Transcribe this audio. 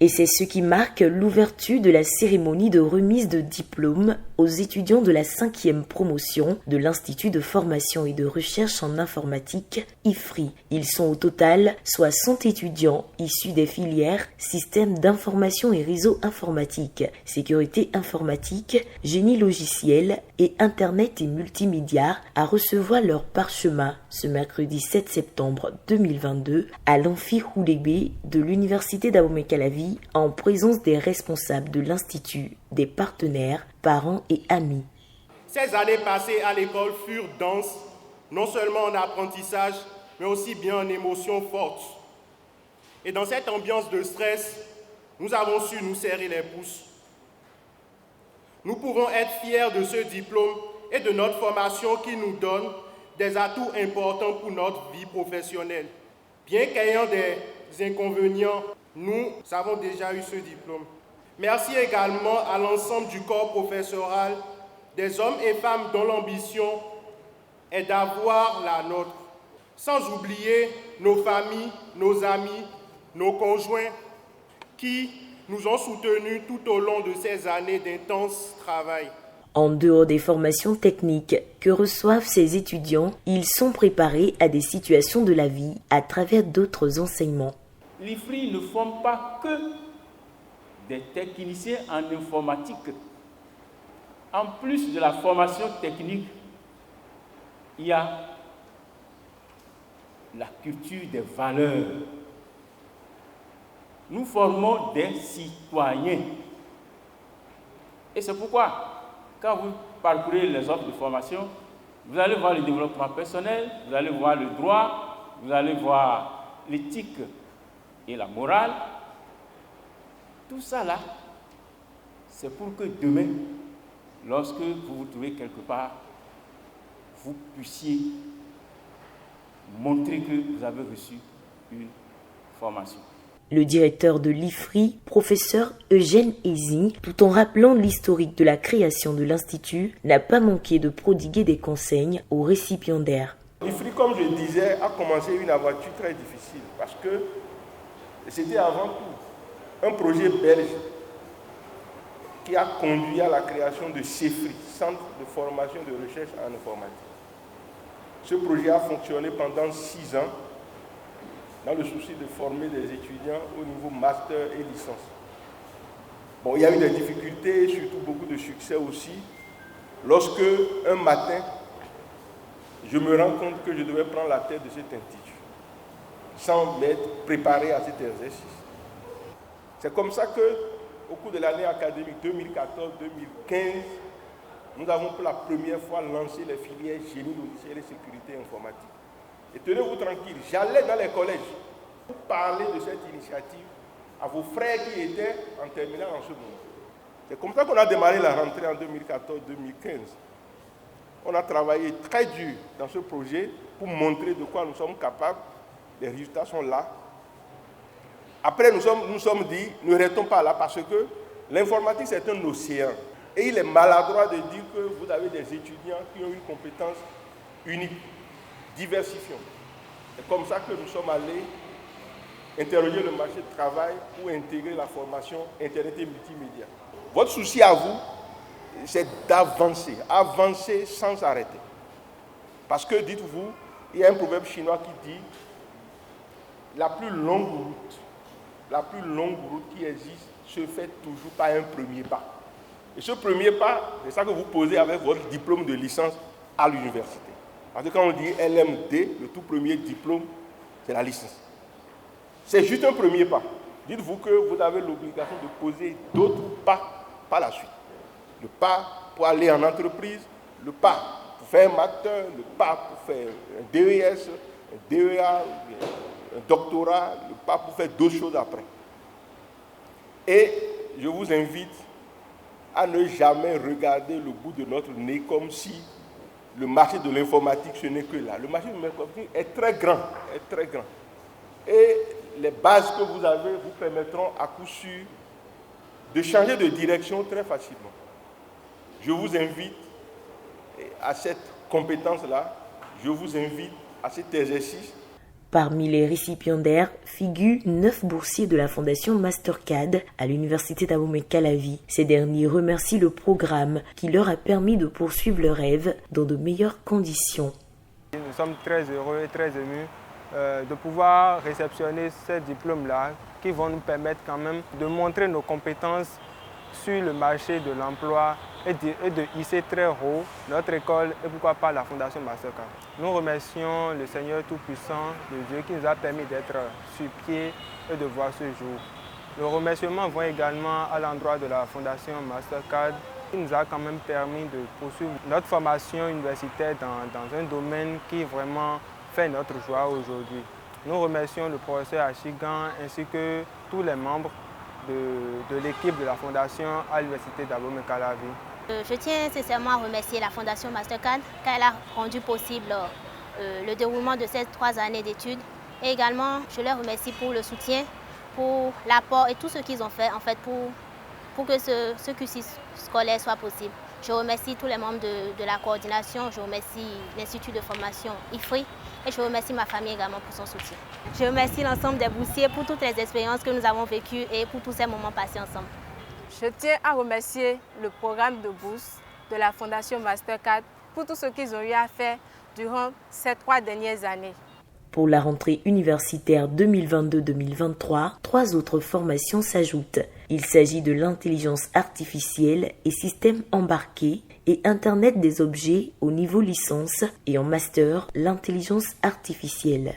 Et c'est ce qui marque l'ouverture de la cérémonie de remise de diplôme aux étudiants de la 5e promotion de l'Institut de formation et de recherche en informatique, IFRI. Ils sont au total 60 étudiants issus des filières systèmes d'information et réseaux informatiques, sécurité informatique, génie logiciel et Internet et multimédia à recevoir leur parchemin ce mercredi 7 septembre 2022 à l'amphi Houlébé de l'Université d'Abomey-Calavi en présence des responsables de l'Institut, des partenaires, parents et amis. Ces années passées à l'école furent denses, non seulement en apprentissage, mais aussi bien en émotions fortes. Et dans cette ambiance de stress, nous avons su nous serrer les pouces. Nous pouvons être fiers de ce diplôme et de notre formation qui nous donne des atouts importants pour notre vie professionnelle. Bien qu'ayant des inconvénients, nous avons déjà eu ce diplôme. Merci également à l'ensemble du corps professoral, des hommes et femmes dont l'ambition est d'avoir la nôtre. Sans oublier nos familles, nos amis, nos conjoints qui nous ont soutenus tout au long de ces années d'intense travail. En dehors des formations techniques que reçoivent ces étudiants, ils sont préparés à des situations de la vie à travers d'autres enseignements. L'IFRI ne forme pas que des techniciens en informatique. En plus de la formation technique, il y a la culture des valeurs. Nous formons des citoyens. Et c'est pourquoi, quand vous parcourez les offres de formation, vous allez voir le développement personnel, vous allez voir le droit, vous allez voir l'éthique et la morale. Tout ça là, c'est pour que demain, lorsque vous vous trouvez quelque part, vous puissiez montrer que vous avez reçu une formation. Le directeur de l'IFRI, professeur Eugène Hézy, tout en rappelant l'historique de la création de l'Institut, n'a pas manqué de prodiguer des conseils aux récipiendaires. L'IFRI, comme je disais, a commencé une aventure très difficile parce que c'était avant tout un projet belge qui a conduit à la création de CEFRI, Centre de formation et de recherche en informatique. Ce projet a fonctionné pendant 6 ans dans le souci de former des étudiants au niveau master et licence. Bon, il y a eu des difficultés, surtout beaucoup de succès aussi, lorsque un matin, je me rends compte que je devais prendre la tête de cet institut, sans m'être préparé à cet exercice. C'est comme ça que, au cours de l'année académique 2014-2015, nous avons pour la première fois lancé les filières génie logiciel et sécurité informatique. Et tenez-vous tranquille, j'allais dans les collèges pour parler de cette initiative à vos frères qui étaient en terminale en ce moment. C'est comme ça qu'on a démarré la rentrée en 2014-2015. On a travaillé très dur dans ce projet pour montrer de quoi nous sommes capables. Les résultats sont là. Après, nous sommes dit, ne restons pas là parce que l'informatique, c'est un océan. Et il est maladroit de dire que vous avez des étudiants qui ont une compétence unique. Diversifions. C'est comme ça que nous sommes allés interroger le marché du travail pour intégrer la formation Internet et multimédia. Votre souci à vous, c'est d'avancer, avancer sans arrêter. Parce que, dites-vous, il y a un proverbe chinois qui dit la plus longue route qui existe se fait toujours par un premier pas. Et ce premier pas, c'est ça que vous posez avec votre diplôme de licence à l'université. Parce que quand on dit LMD, le tout premier diplôme, c'est la licence. C'est juste un premier pas. Dites-vous que vous avez l'obligation de poser d'autres pas par la suite. Le pas pour aller en entreprise, le pas pour faire un master, le pas pour faire un DES, un DEA, un doctorat, le pas pour faire d'autres choses après. Et je vous invite à ne jamais regarder le bout de notre nez comme si le marché de l'informatique, ce n'est que là. Le marché de l'informatique est très grand, Et les bases que vous avez vous permettront à coup sûr de changer de direction très facilement. Je vous invite à cette compétence-là, je vous invite à cet exercice. Parmi les récipiendaires figurent 9 boursiers de la Fondation Mastercad à l'Université d'Abomey-Calavi. Ces derniers remercient le programme qui leur a permis de poursuivre leurs rêves dans de meilleures conditions. Nous sommes très heureux et très émus de pouvoir réceptionner ces diplômes-là qui vont nous permettre quand même de montrer nos compétences sur le marché de l'emploi et de hisser très haut notre école et pourquoi pas la Fondation Mastercard. Nous remercions le Seigneur Tout-Puissant, le Dieu qui nous a permis d'être sur pied et de voir ce jour. Le remerciement vont également à l'endroit de la Fondation Mastercard qui nous a quand même permis de poursuivre notre formation universitaire dans un domaine qui vraiment fait notre joie aujourd'hui. Nous remercions le professeur Achigan ainsi que tous les membres de l'équipe de la Fondation à l'Université d'Abomey-Calavi. Je tiens sincèrement à remercier la Fondation Mastercard car elle a rendu possible le déroulement de ces 3 années d'études. Et également, je les remercie pour le soutien, pour l'apport et tout ce qu'ils ont fait en fait pour que ce cursus scolaire soit possible. Je remercie tous les membres de la coordination, je remercie l'Institut de formation IFRI et je remercie ma famille également pour son soutien. Je remercie l'ensemble des boursiers pour toutes les expériences que nous avons vécues et pour tous ces moments passés ensemble. Je tiens à remercier le programme de bourse de la Fondation Mastercard pour tout ce qu'ils ont eu à faire durant ces 3 dernières années. Pour la rentrée universitaire 2022-2023, 3 autres formations s'ajoutent. Il s'agit de l'intelligence artificielle et systèmes embarqués et Internet des objets au niveau licence et en master l'intelligence artificielle.